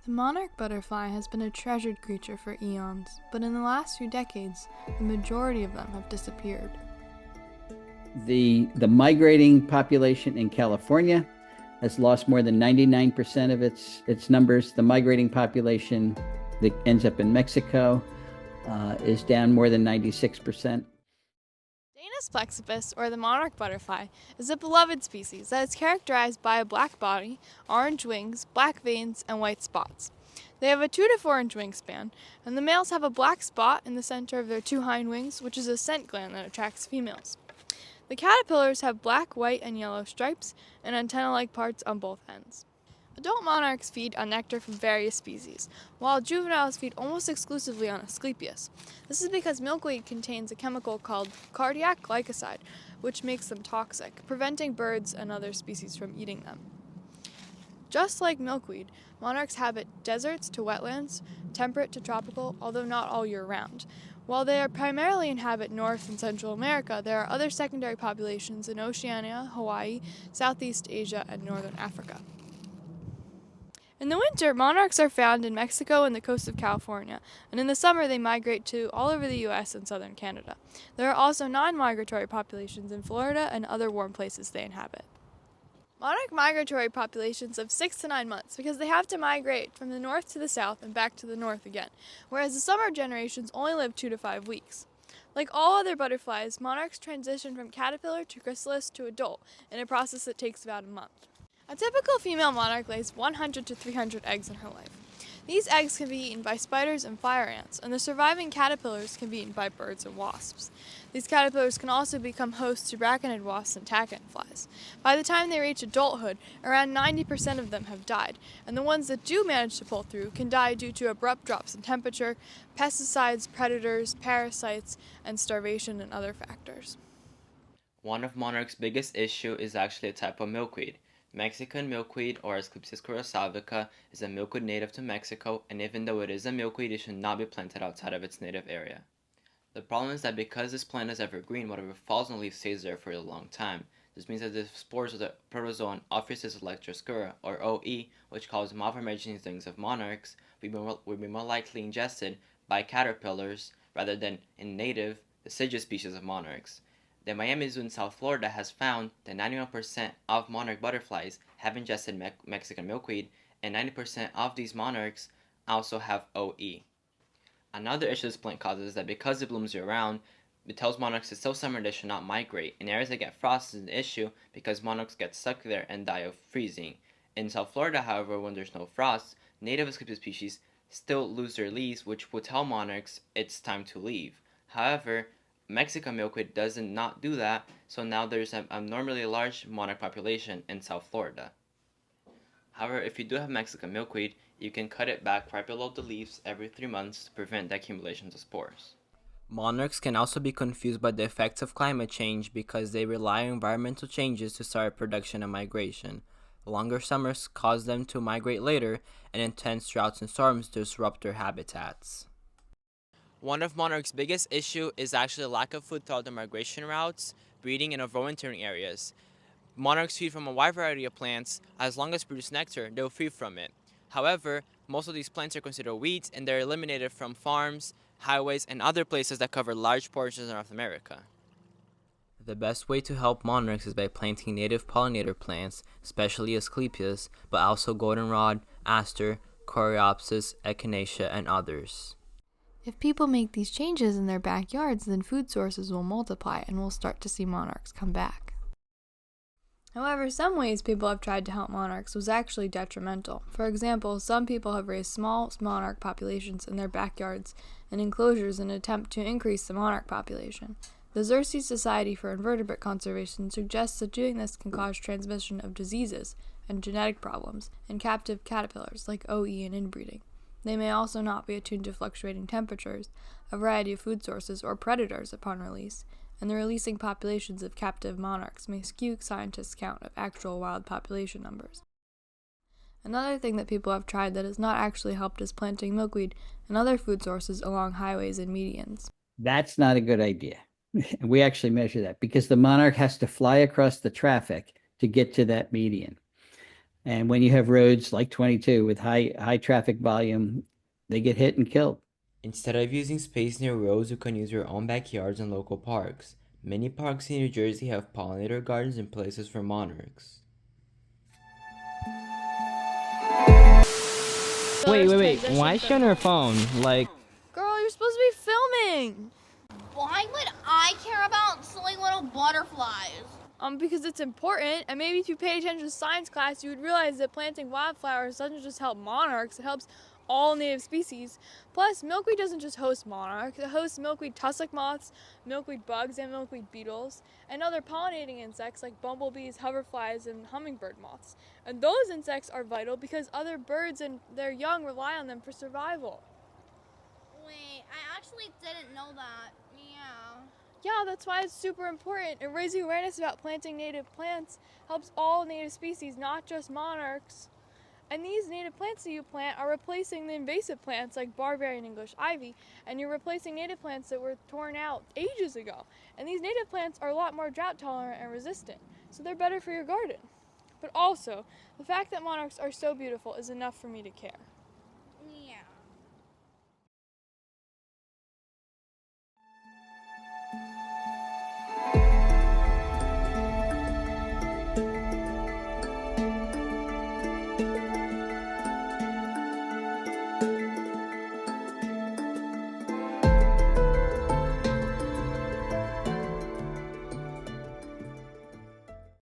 The monarch butterfly has been a treasured creature for eons, but in the last few decades, the majority of them have disappeared. The migrating population in California has lost more than 99% of its numbers. The migrating population that ends up in Mexico is down more than 96%. Danis plexippus, or the monarch butterfly, is a beloved species that is characterized by a black body, orange wings, black veins, and white spots. They have a 2 to 4 inch wingspan, and the males have a black spot in the center of their two hind wings, which is a scent gland that attracts females. The caterpillars have black, white, and yellow stripes and antenna-like parts on both ends. Adult monarchs feed on nectar from various species, while juveniles feed almost exclusively on Asclepias. This is because milkweed contains a chemical called cardiac glycoside, which makes them toxic, preventing birds and other species from eating them. Just like milkweed, monarchs habit deserts to wetlands, temperate to tropical, although not all year round. While they primarily inhabit North and Central America, there are other secondary populations in Oceania, Hawaii, Southeast Asia, and Northern Africa. In the winter, monarchs are found in Mexico and the coast of California, and in the summer they migrate to all over the US and southern Canada. There are also non-migratory populations in Florida and other warm places they inhabit. Monarch migratory populations live 6 to 9 months because they have to migrate from the north to the south and back to the north again, whereas the summer generations only live 2 to 5 weeks. Like all other butterflies, monarchs transition from caterpillar to chrysalis to adult in a process that takes about a month. A typical female monarch lays 100 to 300 eggs in her life. These eggs can be eaten by spiders and fire ants, and the surviving caterpillars can be eaten by birds and wasps. These caterpillars can also become hosts to braconid wasps and taconid flies. By the time they reach adulthood, around 90% of them have died, and the ones that do manage to pull through can die due to abrupt drops in temperature, pesticides, predators, parasites, and starvation and other factors. One of monarch's biggest issue is actually a type of milkweed. Mexican milkweed, or Asclepias curassavica, is a milkweed native to Mexico, and even though it is a milkweed, it should not be planted outside of its native area. The problem is that because this plant is evergreen, whatever falls on the leaf stays there for a long time. This means that the spores of the protozoan Ophrys electroscura, or OE, which causes malformations in things of monarchs, will be more likely ingested by caterpillars rather than in native, deciduous species of monarchs. The Miami Zoo in South Florida has found that 91% of monarch butterflies have ingested Mexican milkweed, and 90% of these monarchs also have OE. Another issue this plant causes is that because it blooms year-round, it tells monarchs it's so summer they should not migrate. In areas that get frost is an issue because monarchs get stuck there and die of freezing. In South Florida, however, when there's no frost, native Asclepias species still lose their leaves, which will tell monarchs it's time to leave. However, Mexican milkweed doesn't not do that, so now there's an abnormally large monarch population in South Florida. However, if you do have Mexican milkweed, you can cut it back right below the leaves every 3 months to prevent the accumulation of spores. Monarchs can also be confused by the effects of climate change because they rely on environmental changes to start production and migration. Longer summers cause them to migrate later, and intense droughts and storms disrupt their habitats. One of monarchs' biggest issue is actually the lack of food throughout their migration routes, breeding, and overwintering areas. Monarchs feed from a wide variety of plants. As long as produce nectar, they will feed from it. However, most of these plants are considered weeds, and they're eliminated from farms, highways, and other places that cover large portions of North America. The best way to help monarchs is by planting native pollinator plants, especially Asclepias, but also goldenrod, aster, coreopsis, echinacea, and others. If people make these changes in their backyards, then food sources will multiply and we'll start to see monarchs come back. However, some ways people have tried to help monarchs was actually detrimental. For example, some people have raised small monarch populations in their backyards and enclosures in an attempt to increase the monarch population. The Xerces Society for Invertebrate Conservation suggests that doing this can cause transmission of diseases and genetic problems in captive caterpillars like OE and inbreeding. They may also not be attuned to fluctuating temperatures, a variety of food sources, or predators upon release, and the releasing populations of captive monarchs may skew scientists' count of actual wild population numbers. Another thing that people have tried that has not actually helped is planting milkweed and other food sources along highways and medians. That's not a good idea. We actually measure that because the monarch has to fly across the traffic to get to that median. And when you have roads like 22 with high traffic volume, they get hit and killed. Instead of using space near roads, you can use your own backyards and local parks. Many parks in New Jersey have pollinator gardens and places for monarchs. Wait. Why is she on her phone? Like, Girl, you're supposed to be filming. Why would I care about silly little butterflies? Because it's important, and maybe if you paid attention to science class, you would realize that planting wildflowers doesn't just help monarchs, it helps all native species. Plus, milkweed doesn't just host monarchs, it hosts milkweed tussock moths, milkweed bugs, and milkweed beetles, and other pollinating insects like bumblebees, hoverflies, and hummingbird moths. And those insects are vital because other birds and their young rely on them for survival. Wait, I actually didn't know that. Yeah. Yeah, that's why it's super important. And raising awareness about planting native plants helps all native species, not just monarchs. And these native plants that you plant are replacing the invasive plants like barberry and English ivy, and you're replacing native plants that were torn out ages ago. And these native plants are a lot more drought tolerant and resistant, so they're better for your garden. But also, the fact that monarchs are so beautiful is enough for me to care.